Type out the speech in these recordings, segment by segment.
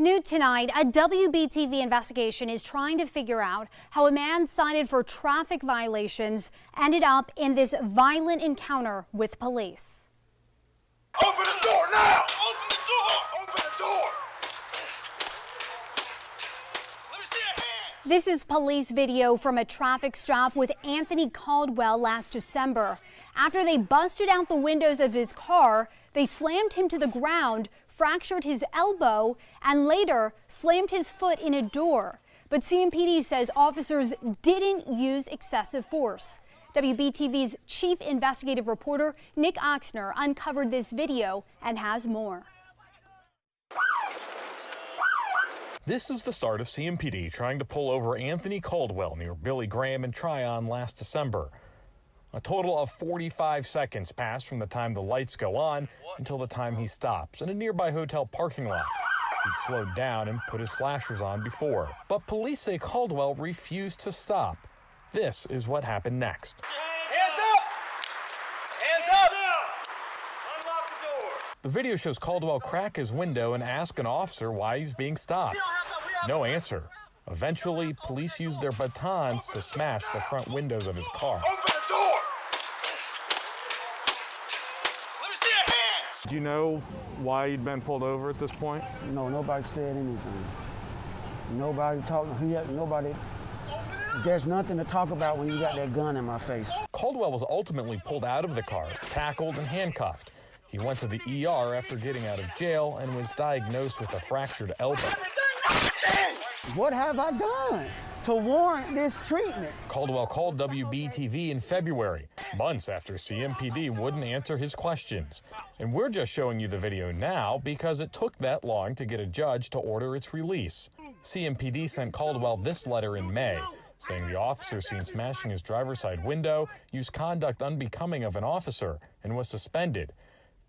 New tonight, a WBTV investigation is trying to figure out how a man cited for traffic violations ended up in this violent encounter with police. Open the door now! Open the door! Open the door! Let me see your hands! This is police video from a traffic stop with Anthony Caldwell last December. After they busted out the windows of his car, they slammed him to the ground, fractured his elbow, and later slammed his foot in a door. But CMPD says officers didn't use excessive force. WBTV's chief investigative reporter Nick Oxner uncovered this video and has more. This is the start of CMPD trying to pull over Anthony Caldwell near Billy Graham and Tryon last December. A total of 45 seconds pass from the time the lights go on until the time he stops in a nearby hotel parking lot. He'd slowed down and put his flashers on before, but police say Caldwell refused to stop. This is what happened next. Hands up! Hands up! Unlock the door! The video shows Caldwell crack his window and ask an officer why he's being stopped. No answer. Eventually, police used their batons to smash the front windows of his car. Open the door! Let me see your hands! Do you know why you'd been pulled over at this point? No, nobody said anything. Nobody talked. Nobody. There's nothing to talk about when you got that gun in my face. Caldwell was ultimately pulled out of the car, tackled and handcuffed. He went to the ER after getting out of jail and was diagnosed with a fractured elbow. What have I done to warrant this treatment? Caldwell called WBTV in February, months after CMPD wouldn't answer his questions. And we're just showing you the video now because it took that long to get a judge to order its release. CMPD sent Caldwell this letter in May, saying the officer seen smashing his driver's side window, used conduct unbecoming of an officer, and was suspended,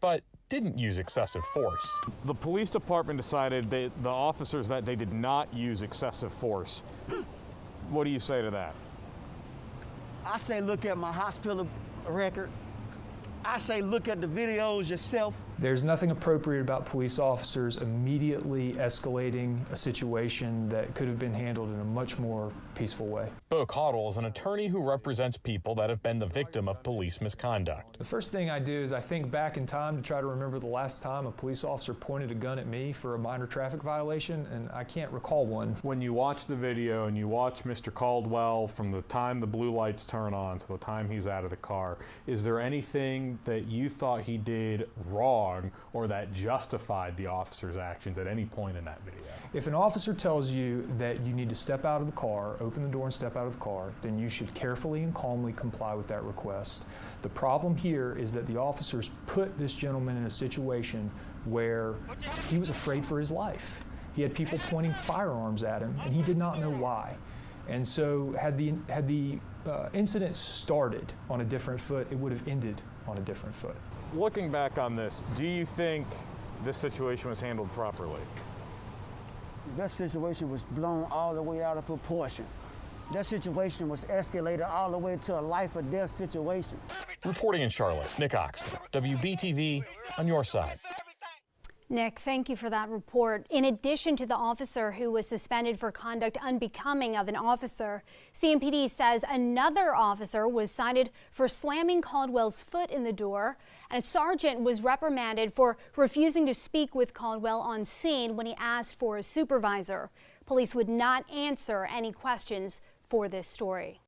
but didn't use excessive force. The police department decided the officers that they did not use excessive force. What do you say to that? I say look at my hospital record. I say look at the videos yourself. There's nothing appropriate about police officers immediately escalating a situation that could have been handled in a much more peaceful way. Bo Caudill is an attorney who represents people that have been the victim of police misconduct. The first thing I do is I think back in time to try to remember the last time a police officer pointed a gun at me for a minor traffic violation, and I can't recall one. When you watch the video and you watch Mr. Caldwell from the time the blue lights turn on to the time he's out of the car, is there anything that you thought he did wrong or that justified the officer's actions at any point in that video? If an officer tells you that you need to step out of the car, open the door and step out of the car, then you should carefully and calmly comply with that request. The problem here is that the officers put this gentleman in a situation where he was afraid for his life. He had people pointing firearms at him and he did not know why. And so had the incident started on a different foot, it would have ended on a different foot. Looking back on this, do you think this situation was handled properly? That situation was blown all the way out of proportion. That situation was escalated all the way to a life or death situation. Reporting in Charlotte, Nick Oxner, WBTV, on your side. Nick, thank you for that report. In addition to the officer who was suspended for conduct unbecoming of an officer, CMPD says another officer was cited for slamming Caldwell's foot in the door, and a sergeant was reprimanded for refusing to speak with Caldwell on scene when he asked for a supervisor. Police would not answer any questions for this story.